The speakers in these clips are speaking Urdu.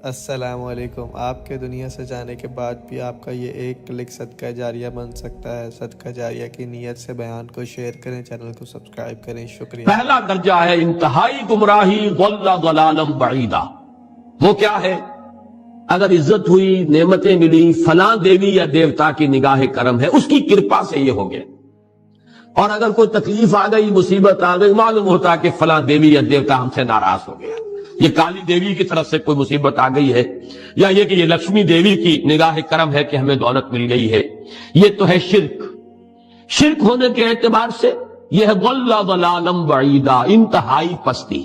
السلام علیکم۔ آپ کے دنیا سے جانے کے بعد بھی آپ کا یہ ایک کلک صدقہ جاریہ بن سکتا ہے۔ صدقہ جاریہ کی نیت سے بیان کو شیئر کریں، چینل کو سبسکرائب کریں۔ شکریہ۔ پہلا درجہ ہے انتہائی گمراہی، ضل ضلالا بعیدا۔ وہ کیا ہے؟ اگر عزت ہوئی، نعمتیں ملی، فلاں دیوی یا دیوتا کی نگاہ کرم ہے، اس کی کرپا سے یہ ہو گیا۔ اور اگر کوئی تکلیف آ گئی، مصیبت آ گئی، معلوم ہوتا کہ فلاں دیوی یا دیوتا ہم سے ناراض ہو گیا، یہ کالی دیوی کی طرف سے کوئی مصیبت آ گئی ہے، یا یہ کہ یہ لکشمی دیوی کی نگاہ کرم ہے کہ ہمیں دولت مل گئی ہے۔ یہ تو ہے شرک۔ شرک ہونے کے اعتبار سے یہ ہے ضل ضلالا بعیدا، انتہائی پستی۔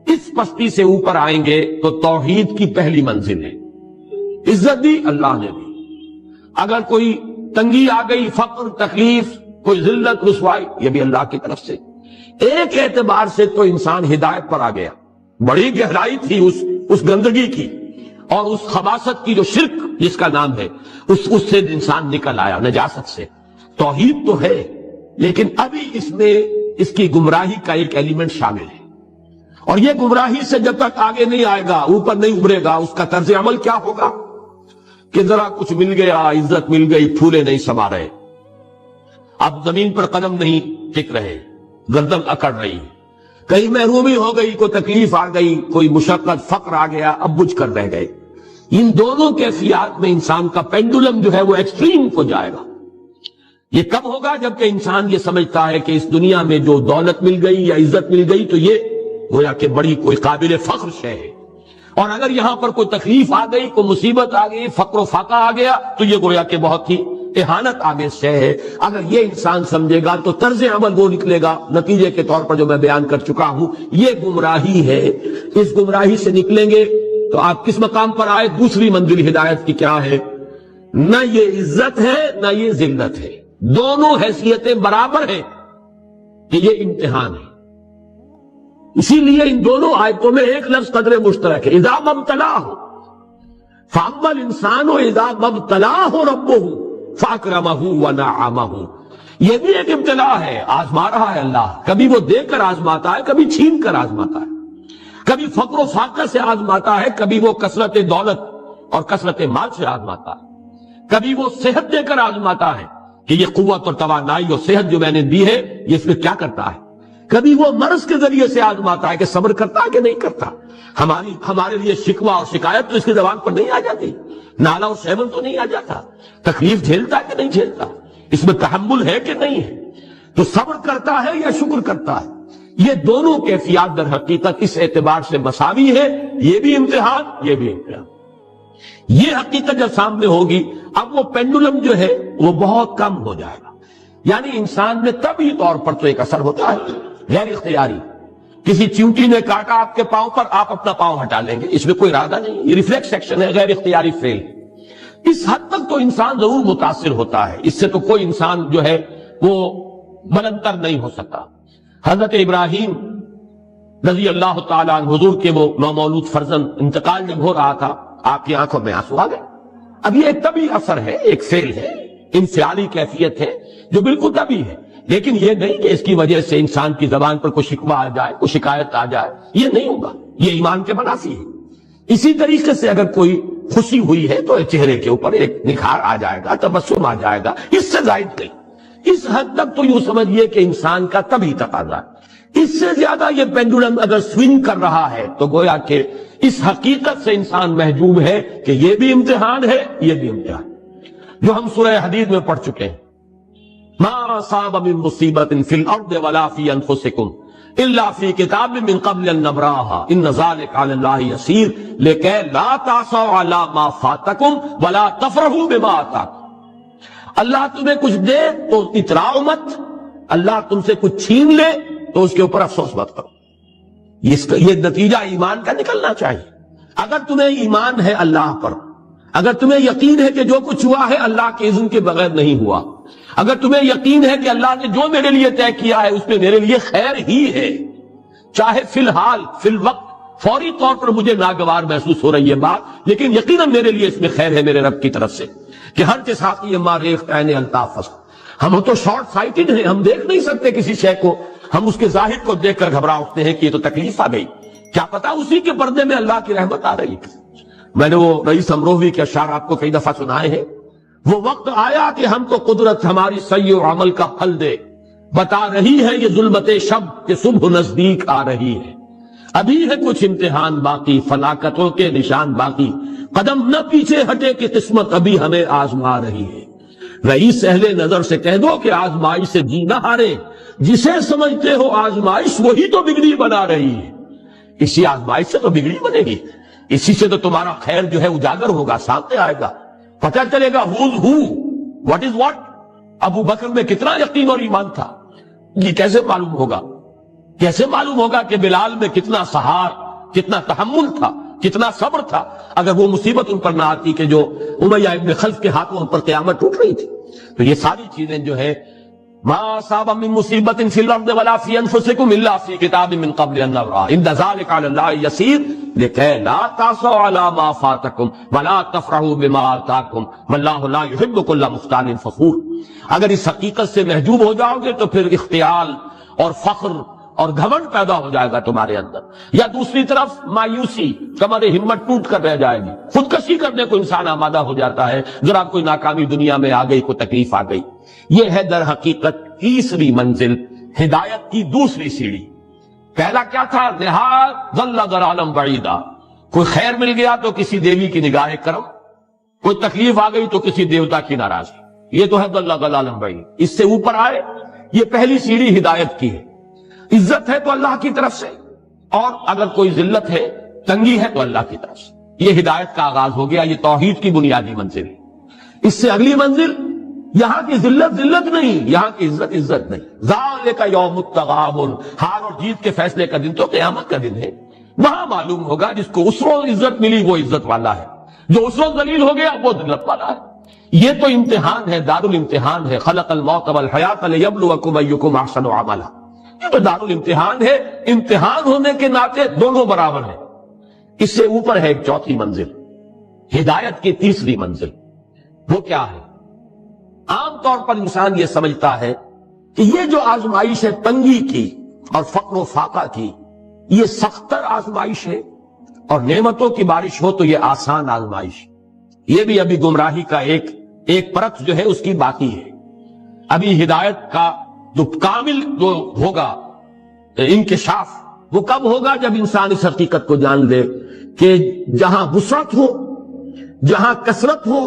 اس پستی سے اوپر آئیں گے تو توحید کی پہلی منزل ہے۔ عزت دی اللہ نے دی، اگر کوئی تنگی آ گئی، فقر، تکلیف، کوئی ذلت، رسوائی، یہ بھی اللہ کی طرف سے۔ ایک اعتبار سے تو انسان ہدایت پر آ گیا، بڑی گہرائی تھی اس گندگی کی اور اس خباثت کی جو شرک جس کا نام ہے، اس سے انسان نکل آیا، نجاست سے۔ توحید تو ہے لیکن ابھی اس میں اس کی گمراہی کا ایک ایلیمنٹ شامل ہے، اور یہ گمراہی سے جب تک آگے نہیں آئے گا، اوپر نہیں ابھرے گا، اس کا طرز عمل کیا ہوگا کہ ذرا کچھ مل گیا، عزت مل گئی، پھولے نہیں سما رہے، اب زمین پر قدم نہیں ٹک رہے، گردن اکڑ رہی، کہیں محرومی ہو گئی، کوئی تکلیف آ گئی، کوئی مشقت، فقر آ گیا، اب بجھ کر رہ گئے۔ ان دونوں کیفیات میں انسان کا پینڈولم جو ہے وہ ایکسٹریم کو جائے گا۔ یہ کب ہوگا؟ جبکہ انسان یہ سمجھتا ہے کہ اس دنیا میں جو دولت مل گئی یا عزت مل گئی تو یہ گویا کہ بڑی کوئی قابل فخر شے ہے، اور اگر یہاں پر کوئی تکلیف آ گئی، کوئی مصیبت آ گئی، فقر و فاقہ آ گیا تو یہ گویا کہ بہت ہی اہانت آمیز شے ہے۔ اگر یہ انسان سمجھے گا تو طرز عمل وہ نکلے گا نتیجے کے طور پر جو میں بیان کر چکا ہوں، یہ گمراہی ہے۔ اس گمراہی سے نکلیں گے تو آپ کس مقام پر آئے؟ دوسری منزل ہدایت کی کیا ہے؟ نہ یہ عزت ہے نہ یہ ذلت ہے، دونوں حیثیتیں برابر ہیں کہ یہ امتحان ہے۔ اسی لیے ان دونوں آیتوں میں ایک لفظ قدر مشترک ہے، اذا مبتلاہ فاما الانسان اذا مبتلاہ ربہ فاکرمہ ونعمہ۔ یہ بھی ایک ابتلا ہے، آزما رہا ہے اللہ، کبھی وہ دے کر آزماتا ہے، کبھی چھین کر آزماتا ہے، کبھی فقر و فاقہ سے آزماتا ہے، کبھی وہ کثرت دولت اور کثرت مال سے آزماتا ہے، کبھی وہ صحت دے کر آزماتا ہے کہ یہ قوت اور توانائی اور صحت جو میں نے دی ہے یہ اس میں کیا کرتا ہے، کبھی وہ مرض کے ذریعے سے آزماتا ہے کہ صبر کرتا ہے کہ نہیں کرتا۔ ہمارے لیے شکوہ اور شکایت تو اس کی زبان پر نہیں آ جاتی، نالہ اور شیون تو نہیں آ جاتا، تکلیف جھیلتا ہے کہ نہیں جھیلتا، اس میں تحمل ہے کہ نہیں ہے، تو صبر کرتا ہے یا شکر کرتا ہے۔ یہ دونوں کیفیات در حقیقت اس اعتبار سے مساوی ہے، یہ بھی امتحان، یہ بھی امتحان۔ یہ حقیقت جب سامنے ہوگی اب وہ پینڈولم جو ہے وہ بہت کم ہو جائے گا، یعنی انسان میں طبعی طور پر تو ایک اثر ہوتا ہے غیر اختیاری، کسی چیونٹی نے کاٹا آپ کے پاؤں پر، آپ اپنا پاؤں ہٹا لیں گے، اس میں کوئی ارادہ نہیں، یہ ریفلیکس ایکشن ہے، غیر اختیاری فیل۔ اس حد تک تو انسان ضرور متاثر ہوتا ہے، اس سے تو کوئی انسان جو ہے وہ بلندر نہیں ہو سکتا۔ حضرت ابراہیم رضی اللہ تعالیٰ عنہ، حضور کے وہ نومولود فرزند انتقال جب ہو رہا تھا، آپ کی آنکھوں میں آنسو آ گئے۔ اب یہ ایک طبعی اثر ہے، ایک فیل ہے، انفعالی کیفیت ہے جو بالکل طبعی ہے، لیکن یہ نہیں کہ اس کی وجہ سے انسان کی زبان پر کوئی شکوہ آ جائے، کوئی شکایت آ جائے، یہ نہیں ہوگا، یہ ایمان کے منافی ہے۔ اسی طریقے سے اگر کوئی خوشی ہوئی ہے تو چہرے کے اوپر ایک نکھار آ جائے گا، تبسم آ جائے گا، اس سے زائد نہیں۔ اس حد تک تو یوں سمجھیے کہ انسان کا طبعی تقاضا ہے۔ اس سے زیادہ یہ پینڈولم اگر سوئنگ کر رہا ہے تو گویا کہ اس حقیقت سے انسان محجوب ہے کہ یہ بھی امتحان ہے، یہ بھی امتحان، جو ہم سورہ حدید میں پڑھ چکے ہیں۔ ما اصاب من مصیبت فی الارض ولا فی انفسکم الا فی کتاب من قبل ان نبراها ان ذلک علی اللہ یسیر لکہ لا تعصوا علی ما فاتکم ولا تفرحوا بما آتاکم۔ اللہ تمہیں کچھ دے تو اتراؤ مت، اللہ تم سے کچھ چھین لے تو اس کے اوپر افسوس مت کرو۔ یہ نتیجہ ایمان کا نکلنا چاہیے۔ اگر تمہیں ایمان ہے اللہ پر، اگر تمہیں یقین ہے کہ جو کچھ ہوا ہے اللہ کے اذن کے بغیر نہیں ہوا، اگر تمہیں یقین ہے کہ اللہ نے جو میرے لیے طے کیا ہے اس میں میرے لیے خیر ہی ہے، چاہے فی الحال فی الوقت فوری طور پر مجھے ناگوار محسوس ہو رہی ہے بات، لیکن یقیناً میرے لیے اس میں خیر ہے میرے رب کی طرف سے، کہ ہر کے ساتھ یہ ماریخ عین الطاف فصل۔ ہم تو شارٹ سائٹڈ ہیں، ہم دیکھ نہیں سکتے کسی شے کو، ہم اس کے ظاہر کو دیکھ کر گھبرا اٹھتے ہیں کہ یہ تو تکلیف آ گئی، کیا پتا اسی کے پردے میں اللہ کی رحمت آ رہی ہے۔ میں نے وہ رئیس امروہوی کے اشعار آپ کو کئی دفعہ سنائے ہیں۔ وہ وقت آیا کہ ہم کو قدرت ہماری سعی و عمل کا پھل دے، بتا رہی ہے یہ ظلمت شب کہ صبح نزدیک آ رہی ہے۔ ابھی ہے کچھ امتحان باقی، فلاکتوں کے نشان باقی، قدم نہ پیچھے ہٹے کہ قسمت ابھی ہمیں آزما رہی ہے۔ رئیس اہل نظر سے کہہ دو کہ آزمائش سے جی نہ ہارے، جسے سمجھتے ہو آزمائش وہی تو بگڑی بنا رہی ہے۔ اسی آزمائش سے تو بگڑی بنے گی، اسی سے تو تمہارا خیر جو ہے اجاگر ہوگا، سامنے آئے گا، پتہ چلے گا who's who, what is what۔ ابو بکر میں کتنا یقین اور ایمان تھا، یہ کیسے معلوم ہوگا؟ کیسے معلوم ہوگا کہ بلال میں کتنا سہار، کتنا تحمل تھا، کتنا صبر تھا، اگر وہ مصیبت ان پر نہ آتی کہ جو امیہ ابن خلف کے ہاتھوں ان پر قیامت ٹوٹ رہی تھی۔ تو یہ ساری چیزیں جو ہے ما اصاب من مصیبت فی الارض ولا فی انفسکم الا فی کتاب من قبل ان نبرأ ان ذلک علی اللہ یسیر لکی لا تعصوا علی ما فاتکم ولا تفرحوا بما آتاکم واللہ لا یحب کل مختال فخور۔ اگر اس حقیقت سے محجوب ہو جاؤ گے تو پھر اختیال اور فخر اور گھمنڈ پیدا ہو جائے گا تمہارے اندر، یا دوسری طرف مایوسی، کمر ہمت ٹوٹ کر رہ جائے گی، خودکشی کرنے کو انسان آمادہ ہو جاتا ہے ذرا کوئی ناکامی دنیا میں آ گئی، کوئی تکلیف آ گئی۔ یہ ہے در حقیقت تیسری منزل، ہدایت کی دوسری سیڑھی۔ پہلا کیا تھا؟ نہاد ظل ضلالا بعیدا، کوئی خیر مل گیا تو کسی دیوی کی نگاہ کرم، کوئی تکلیف آ گئی تو کسی دیوتا کی ناراضگی، یہ تو ہے ظل ضلالا بعید۔ اس سے اوپر آئے، یہ پہلی سیڑھی ہدایت کی ہے۔ عزت ہے تو اللہ کی طرف سے، اور اگر کوئی ذلت ہے، تنگی ہے تو اللہ کی طرف سے۔ یہ ہدایت کا آغاز ہو گیا، یہ توحید کی بنیادی منزل ہے۔ اس سے اگلی منزل، یہاں کی ذلت ذلت نہیں، یہاں کی عزت عزت نہیں۔ ذالک یوم التغابن، ہار اور جیت کے فیصلے کا دن تو قیامت کا دن ہے۔ وہاں معلوم ہوگا جس کو اس روز عزت ملی وہ عزت والا ہے، جو اس روز ذلیل ہو گیا وہ ذلت والا ہے۔ یہ تو امتحان ہے، دار الامتحان ہے۔ خلق الموت والحیات لیبلوکم ایکم احسن عملا، یہ تو دار الامتحان ہے۔ امتحان ہونے کے ناطے دونوں برابر ہیں۔ اس سے اوپر ہے ایک چوتھی منزل، ہدایت کی تیسری منزل۔ وہ کیا ہے؟ عام طور پر انسان یہ سمجھتا ہے کہ یہ جو آزمائش ہے تنگی کی اور فقر و فاقہ کی، یہ سختر آزمائش ہے، اور نعمتوں کی بارش ہو تو یہ آسان آزمائش۔ یہ بھی ابھی گمراہی کا ایک پرت جو ہے اس کی باقی ہے۔ ابھی ہدایت کا جو کامل جو ہوگا انکشاف، وہ کب ہوگا؟ جب انسان اس حقیقت کو جان لے کہ جہاں وسعت ہو، جہاں کثرت ہو،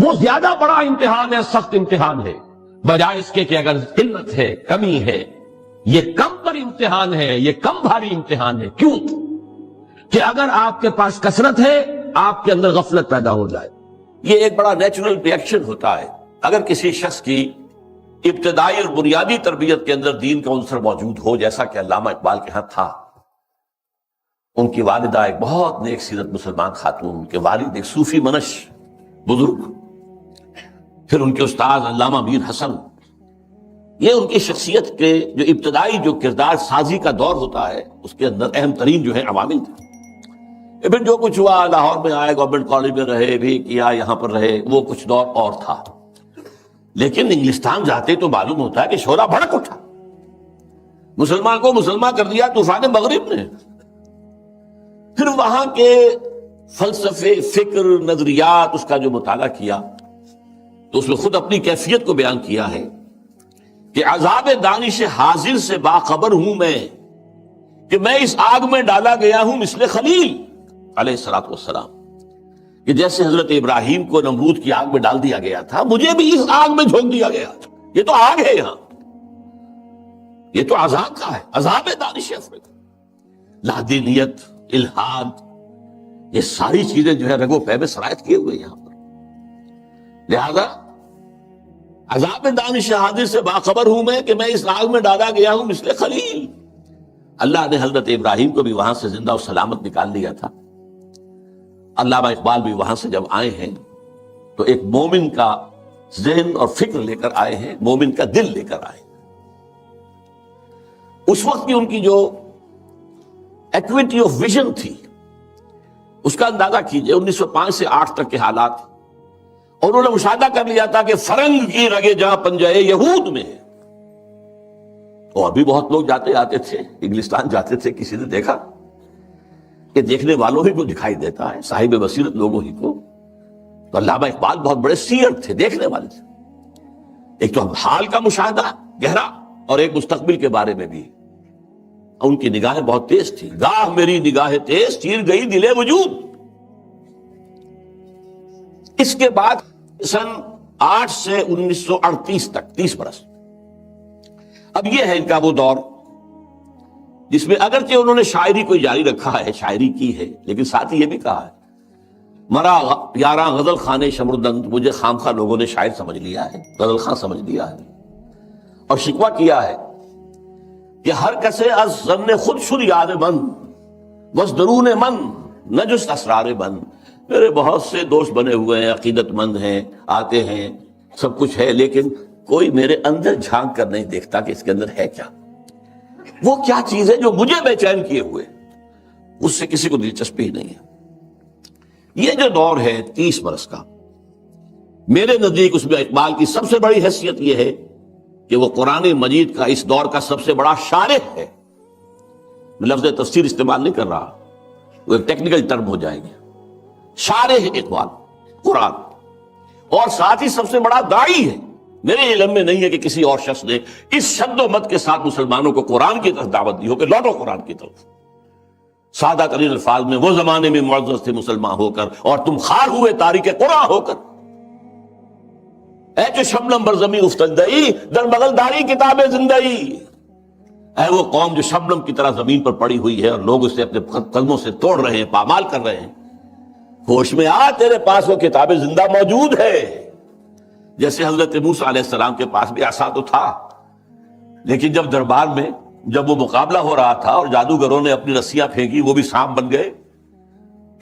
وہ زیادہ بڑا امتحان ہے، سخت امتحان ہے، بجائے اس کے کہ اگر قلت ہے، کمی ہے، یہ کم پر امتحان ہے، یہ کم بھاری امتحان ہے۔ کیوں؟ کہ اگر آپ کے پاس کثرت ہے، آپ کے اندر غفلت پیدا ہو جائے۔ یہ ایک بڑا نیچرل ری ایکشن ہوتا ہے اگر کسی شخص کی ابتدائی اور بنیادی تربیت کے اندر دین کا عنصر موجود ہو، جیسا کہ علامہ اقبال کے ہاں تھا۔ ان کی والدہ ایک بہت نیک سیرت مسلمان خاتون، ان کے والد ایک صوفی منش بزرگ، پھر ان کے استاد علامہ میر حسن۔ یہ ان کی شخصیت کے جو ابتدائی جو کردار سازی کا دور ہوتا ہے، اس کے اندر اہم ترین جو ہے عوامل تھے۔ پھر جو کچھ ہوا، لاہور میں آئے، گورنمنٹ کالج میں رہے بھی کیا، یہاں پر رہے، وہ کچھ دور اور تھا۔ لیکن انگلستان جاتے تو معلوم ہوتا ہے کہ شورا بھڑک اٹھا، مسلمان کو مسلمان کر دیا طوفان مغرب نے۔ پھر وہاں کے فلسفے، فکر، نظریات، اس کا جو مطالعہ کیا تو اس میں خود اپنی کیفیت کو بیان کیا ہے کہ عذاب دانش حاضر سے باخبر ہوں میں کہ میں اس آگ میں ڈالا گیا ہوں مثل خلیل علیہ الصلوۃ والسلام، کہ جیسے حضرت ابراہیم کو نمرود کی آگ میں ڈال دیا گیا تھا، مجھے بھی اس آگ میں جھونک دیا گیا تھا۔ یہ تو آگ ہے، یہاں یہ تو عذاب کا ہے، عذاب دانش افریقہ، لادینیت، الحاد، یہ ساری چیزیں جو ہے رگو پے میں سرایت کیے ہوئے یہاں پر۔ لہذا عذاب دانش حاضر سے باخبر ہوں میں کہ میں اس آگ میں ڈالا گیا ہوں مثل خلیل۔ اللہ نے حضرت ابراہیم کو بھی وہاں سے زندہ و سلامت نکال لیا تھا۔ علامہ اقبال بھی وہاں سے جب آئے ہیں تو ایک مومن کا ذہن اور فکر لے کر آئے ہیں، مومن کا دل لے کر آئے ہیں۔ اس وقت کی ان کی جو ایکویٹی آف ویژن تھی، اس کا اندازہ کیجئے 1905 سے 8 تک کے حالات، اور انہوں نے مشاہدہ کر لیا تھا کہ فرنگ کی رگے جہاں پنجے یہود میں ہے۔ اور بھی بہت لوگ جاتے آتے تھے، انگلستان جاتے تھے، کسی نے دیکھا کہ دیکھنے والوں ہی کو دکھائی دیتا ہے، صاحب بصیرت لوگوں ہی کو. تو علامہ اقبال بہت بڑے سیر تھے، دیکھنے والے تھے. ایک تو حال کا مشاہدہ گہرا اور ایک مستقبل کے بارے میں بھی. ان کی نگاہیں بہت تیز تھی. گاہ میری نگاہ تیز چیر گئی دل وجود. اس کے بعد سن 8 سے 1938 تک 30 برس. اب یہ ہے ان کا وہ دور جس میں اگرچہ انہوں نے شاعری کو جاری رکھا ہے، شاعری کی ہے، لیکن ساتھ ہی یہ بھی کہا ہے مرا یاراں غزل خانے شمردند، مجھے خامخواہ لوگوں نے شاعر سمجھ لیا ہے، غزل خاں سمجھ لیا ہے. اور شکوہ کیا ہے کہ ہر کسے از ظن خود شد یاد من وز درون من نجست اسرار من. میرے بہت سے دوست بنے ہوئے ہیں، عقیدت مند ہیں، آتے ہیں، سب کچھ ہے، لیکن کوئی میرے اندر جھانک کر نہیں دیکھتا کہ اس کے اندر ہے کیا. وہ کیا چیز ہے جو مجھے بے چین کیے ہوئے، اس سے کسی کو دلچسپی ہی نہیں ہے. یہ جو دور ہے 30 برس کا، میرے نزدیک اس میں اقبال کی سب سے بڑی حیثیت یہ ہے کہ وہ قرآن مجید کا اس دور کا سب سے بڑا شارح ہے. میں لفظ تفسیر استعمال نہیں کر رہا، وہ ایک ٹیکنیکل ٹرم ہو جائے گی. شارح اقبال قرآن، اور ساتھ ہی سب سے بڑا داعی ہے. میرے علم میں نہیں ہے کہ کسی اور شخص نے اس شد و مت کے ساتھ مسلمانوں کو قرآن کی طرف دعوت دی ہو کہ لوٹو قرآن کی طرف. سادہ ترین الفاظ میں وہ زمانے میں معزز تھے مسلمان ہو کر اور تم خار ہوئے تاریخ قرآن ہو کر. اے جو شبنم بر زمین افتندئی در بغل داری کتاب زندگی. اے وہ قوم جو شبنم کی طرح زمین پر پڑی ہوئی ہے اور لوگ اسے اپنے قدموں سے توڑ رہے ہیں، پامال کر رہے ہیں. ہوش میں آ، تیرے پاس وہ کتاب زندہ موجود ہے. جیسے حضرت موسیٰ علیہ السلام کے پاس بھی عصا تو تھا، لیکن جب دربار میں جب وہ مقابلہ ہو رہا تھا اور جادوگروں نے اپنی رسیاں پھینکی، وہ بھی سانپ بن گئے،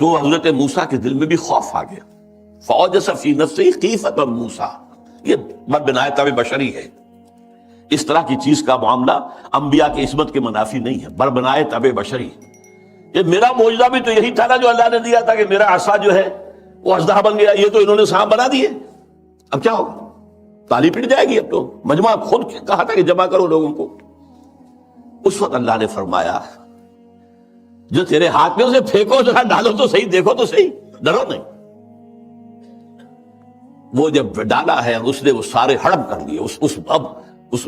تو حضرت موسیٰ کے دل میں بھی خوف آ گیا. فَأَوْجَسَ فِي نَفْسِهِ خِیفَةً موسیٰ. یہ بدبنائے طبع بشری ہے. اس طرح کی چیز کا معاملہ انبیاء کی عصمت کے منافی نہیں ہے، بربنائے طبع بشری. یہ میرا معجزہ بھی تو یہی تھا نا جو اللہ نے دیا تھا کہ میرا عصا جو ہے وہ اژدہا بن گیا، یہ تو انہوں نے سانپ بنا دیے. اب کیا ہوگا؟ تالی پٹ جائے گی. اب تو مجمع خود کہا تھا کہ جمع کرو لوگوں کو. اس وقت اللہ نے فرمایا جو تیرے ہاتھ میں اسے پھینکو، ذرا ڈالو تو صحیح، دیکھو تو صحیح، ڈرو نہیں. وہ جب ڈالا ہے اس نے وہ سارے ہڑپ کر لیے. اس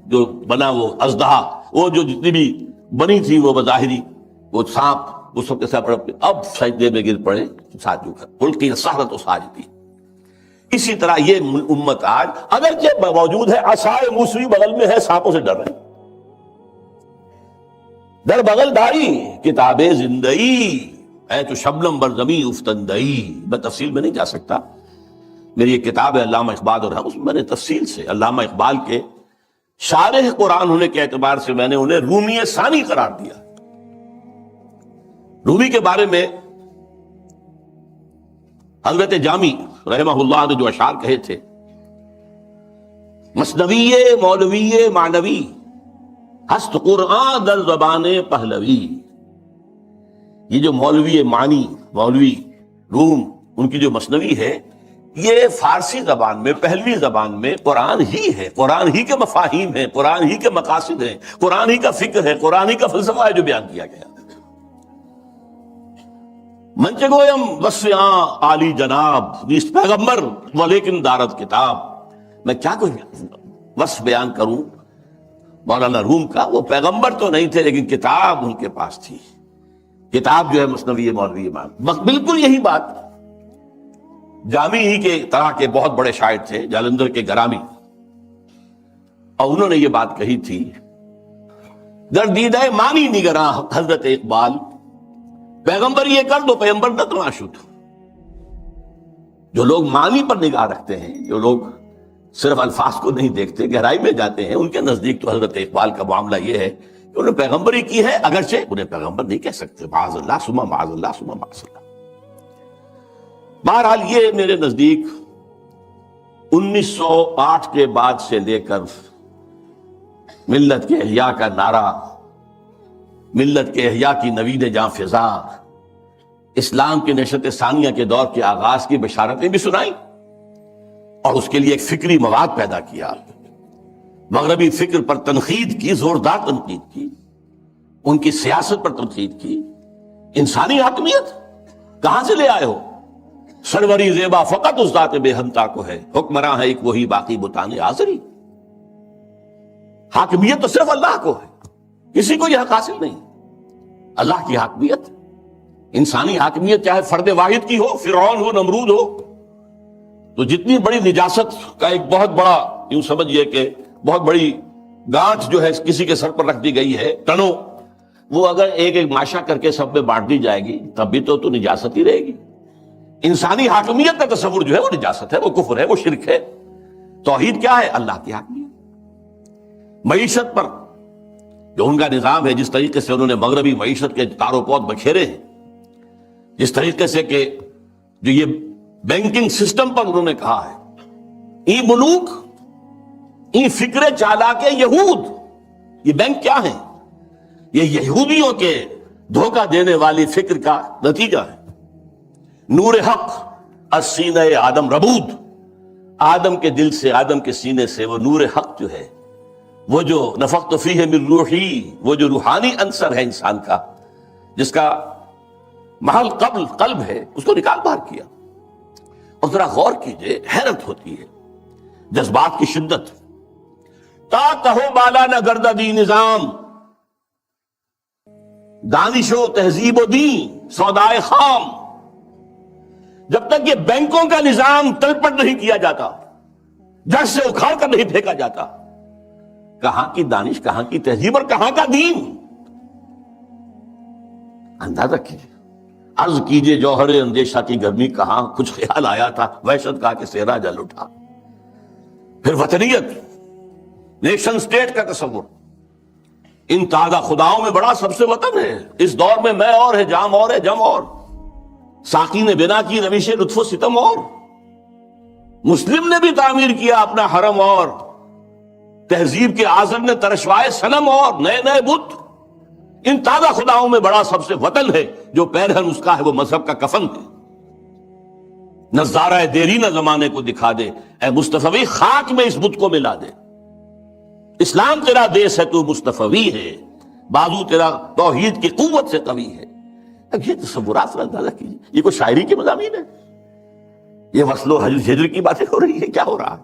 جو بنا وہ اژدہا، وہ جو جتنی بھی بنی تھی وہ بظاہری وہ سانپ، اس وقت کے ساتھ اب سجدے میں گر پڑے ساتھ کر القی السحرۃ ساجدی. اسی طرح یہ امت آج اگرچہ موجود ہے، عصائے موسوی بغل میں ہے، سانپوں سے ڈر رہے ہیں. در بغل داری کتاب زندگی، اے تو شبنم بر زمین افتندئی. میں تفصیل میں نہیں جا سکتا، میری ایک کتاب ہے علامہ اقبال اور اس میں نے تفصیل سے علامہ اقبال کے شارح قرآن ہونے کے اعتبار سے میں نے انہیں رومی ثانی قرار دیا. رومی کے بارے میں حضرت جامی رحمہ اللہ نے جو اشعار کہے تھے، مثنوی مولوی معنوی ہست قرآن در زبان پہلوی. یہ جو مولوی معنی، مولوی روم، ان کی جو مثنوی ہے، یہ فارسی زبان میں، پہلوی زبان میں قرآن ہی ہے. قرآن ہی کے مفاہیم ہیں، قرآن ہی کے مقاصد ہیں، قرآن ہی کا فکر ہے، قرآن ہی کا فلسفہ ہے جو بیان کیا گیا. منچ گویم وسیاں عالی جناب نیست پیغمبر ولیکن دارت کتاب. میں کیا کوئی وصف بیان کروں مولانا روم کا؟ وہ پیغمبر تو نہیں تھے لیکن کتاب ان کے پاس تھی. کتاب جو ہے مثنوی مولوی امام. بالکل یہی بات جامی ہی کے طرح کے بہت بڑے شاعر تھے، جالندھر کے گرامی، اور انہوں نے یہ بات کہی تھی، در دیدہ مانی نگراں حضرت اقبال، پیغمبر یہ کر دو پیغمبر نہ تماشد. جو لوگ معنی پر نگاہ رکھتے ہیں، جو لوگ صرف الفاظ کو نہیں دیکھتے، گہرائی میں جاتے ہیں، ان کے نزدیک تو حضرت اقبال کا معاملہ یہ ہے کہ انہوں نے پیغمبری کی ہے، اگرچہ انہیں پیغمبر نہیں کہہ سکتے، معاذ اللہ ثم معاذ اللہ ثم معاذ اللہ. بہرحال یہ میرے نزدیک 1908 کے بعد سے لے کر ملت کے احیاء کا نعرہ، ملت کے احیاء کی نوید جاں فضا، اسلام کے نشأت ثانیہ کے دور کے آغاز کی بشارتیں بھی سنائیں، اور اس کے لیے ایک فکری مواد پیدا کیا. مغربی فکر پر تنقید کی، زوردار تنقید کی، ان کی سیاست پر تنقید کی، انسانی حاکمیت کہاں سے لے آئے ہو؟ سروری زیبا فقط اس ذات بے ہمتا کو ہے، حکمراں ہے ایک وہی باقی بتانے آزری۔ حاکمیت تو صرف اللہ کو ہے، کسی کو یہ حق حاصل نہیں۔ اللہ کی حاکمیت، انسانی حاکمیت چاہے فرد واحد کی ہو، فرعون ہو، نمرود ہو، تو جتنی بڑی نجاست کا ایک بہت بڑا، یوں سمجھئے کہ بہت بڑی گانٹھ جو ہے کسی کے سر پر رکھ دی گئی ہے، ٹنو، وہ اگر ایک ایک ماشا کر کے سب میں بانٹ دی جائے گی تب بھی تو نجاست ہی رہے گی۔ انسانی حاکمیت کا تصور جو ہے وہ نجاست ہے، وہ کفر ہے، وہ شرک ہے۔ توحید کیا ہے؟ اللہ کی حاکمیت۔ معیشت پر جو ان کا نظام ہے، جس طریقے سے انہوں نے مغربی معیشت کے تار و پود بکھیرے ہیں، جس طریقے سے کہ جو یہ بینکنگ سسٹم پر انہوں نے کہا ہے، ای ملوک ای فکر چالاک یہود، یہ بینک کیا ہے؟ یہ یہودیوں کے دھوکہ دینے والی فکر کا نتیجہ ہے۔ نور حق السینہ آدم ربود، آدم کے دل سے، آدم کے سینے سے وہ نور حق جو ہے، وہ جو نفخت فیہ من روحی، وہ جو روحانی عنصر ہے انسان کا، جس کا محل قلب ہے، اس کو نکال باہر کیا۔ اور ذرا غور کیجئے، حیرت ہوتی ہے جذبات کی شدت۔ تا کہو بالا نہ گردہ دی نظام، دانش و تہذیب و دین سودائے خام۔ جب تک یہ بینکوں کا نظام تلپٹ نہیں کیا جاتا، جڑ سے اکھاڑ کر نہیں پھینکا جاتا، کہاں کی دانش، کہاں کی تہذیب اور کہاں کا دین؟ اندازہ کیجیے، عرض کیجیے جوہر اندیشہ کی گرمی کہاں، کچھ خیال آیا تھا، وحشت کا کہ صحرا جل اٹھا۔ پھر وطنیت، نیشن سٹیٹ کا تصور، ان تازہ خداؤں میں بڑا سب سے وطن ہے۔ اس دور میں میں اور ہے، جام اور ہے، جم اور، ساقی نے بنا کی روش لطف و ستم اور، مسلم نے بھی تعمیر کیا اپنا حرم اور، تہذیب کے اعظم نے ترشوائے صنم اور، نئے نئے بت۔ ان تازہ خداؤں میں بڑا سب سے وطن ہے، جو پیرہن اس کا ہے وہ مذہب کا کفن ہے۔ نظارہ دیرینہ زمانے کو دکھا دے، اے مصطفی خاک میں اس بت کو ملا دے۔ اسلام تیرا دیس ہے، تو مصطفی ہے، بازو تیرا توحید کی قوت سے قوی ہے۔ اب یہ تصورات سے اندازہ کیجیے، یہ کوئی شاعری کی مضامین ہے؟ یہ وصل و ہجر کی باتیں ہو رہی ہے؟ کیا ہو رہا ہے؟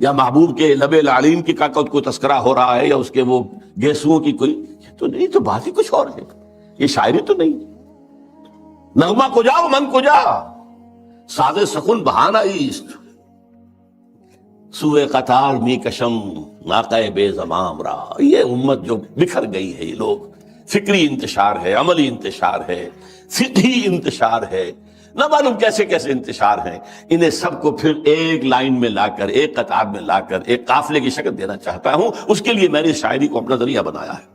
یا محبوب کے لب العلیم کی کا کوئی تذکرہ ہو رہا ہے، یا اس کے وہ گیسوؤں کی کوئی؟ یہ تو نہیں، تو بات ہی کچھ اور ہے، یہ شاعری تو نہیں۔ نغمہ کو جاؤ من کو جا، ساز سخن بہانہ ایست، سوئے قطار می کشم ناقہ بے زمام را۔ یہ امت جو بکھر گئی ہے، یہ لوگ، فکری انتشار ہے، عملی انتشار ہے، فقہی انتشار ہے، نہ معلوم کیسے کیسے انتشار ہیں، انہیں سب کو پھر ایک لائن میں لا کر، ایک قطار میں لا کر ایک قافلے کی شکل دینا چاہتا ہوں۔ اس کے لیے میں نے شاعری کو اپنا ذریعہ بنایا ہے۔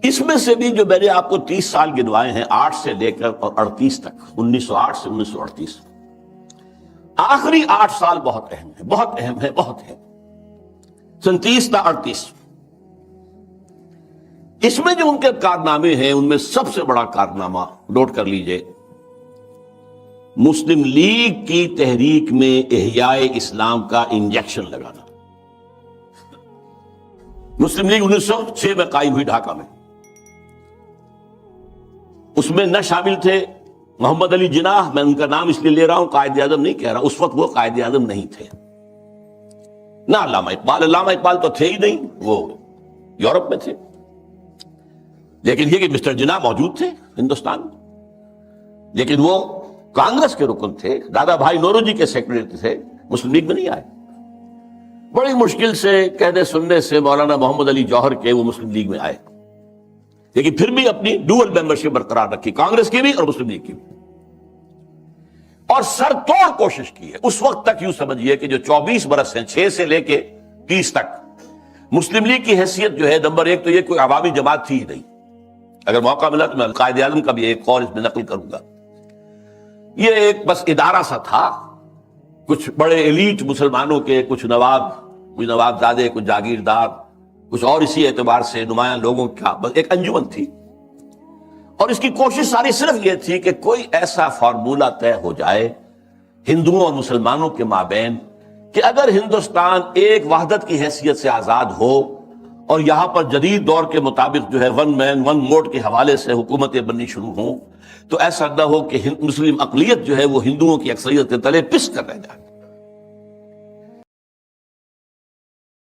اس میں سے بھی جو میں نے آپ کو 30 سال گنوائے ہیں، 8 سے لے کر اور 38 تک، 1908 سے 1938، آخری 8 سال بہت اہم ہے، بہت اہم ہے، بہت اہم، 37 تا 38۔ اس میں جو ان کے کارنامے ہیں، ان میں سب سے بڑا کارنامہ نوٹ کر لیجئے، مسلم لیگ کی تحریک میں احیاء اسلام کا انجیکشن لگانا۔ مسلم لیگ 1906 میں قائم ہوئی ڈھاکہ میں، اس میں نہ شامل تھے محمد علی جناح، میں ان کا نام اس لیے لے رہا ہوں، قائد اعظم نہیں کہہ رہا، اس وقت وہ قائد اعظم نہیں تھے، نہ علامہ اقبال، علامہ اقبال تو تھے ہی نہیں، وہ یورپ میں تھے، لیکن یہ کہ مسٹر جناح موجود تھے ہندوستان میں، لیکن وہ کانگریس کے رکن تھے، دادا بھائی نوروجی کے سیکرٹری تھے، مسلم لیگ میں نہیں آئے۔ بڑی مشکل سے کہنے سننے سے مولانا محمد علی جوہر کے وہ مسلم لیگ میں آئے، لیکن پھر بھی اپنی ڈوئل ممبرشپ برقرار رکھی، کانگریس کی بھی اور مسلم لیگ کی بھی، اور سر توڑ کوشش کی ہے۔ اس وقت تک یوں سمجھیے کہ جو 24 برس ہیں، 6 سے لے کے 30 تک، مسلم لیگ کی حیثیت جو ہے، نمبر ایک تو یہ کوئی عوامی جماعت تھی ہی نہیں۔ اگر موقع ملا تو میں قائد اعظم کا بھی ایک قول اس میں نقل کروں گا۔ یہ ایک بس ادارہ سا تھا، کچھ بڑے ایلیٹ مسلمانوں کے، کچھ نواب زادے، کچھ جاگیردار، کچھ اور اسی اعتبار سے نمایاں لوگوں کا بس ایک انجمن تھی، اور اس کی کوشش ساری صرف یہ تھی کہ کوئی ایسا فارمولہ طے ہو جائے ہندوؤں اور مسلمانوں کے مابین کہ اگر ہندوستان ایک وحدت کی حیثیت سے آزاد ہو اور یہاں پر جدید دور کے مطابق جو ہے ون مین ون ووٹ کے حوالے سے حکومتیں بننی شروع ہوں، تو ایسا نہ ہو کہ مسلم اقلیت جو ہے وہ ہندوؤں کی اکثریت کے تلے پس کر رہ جائے۔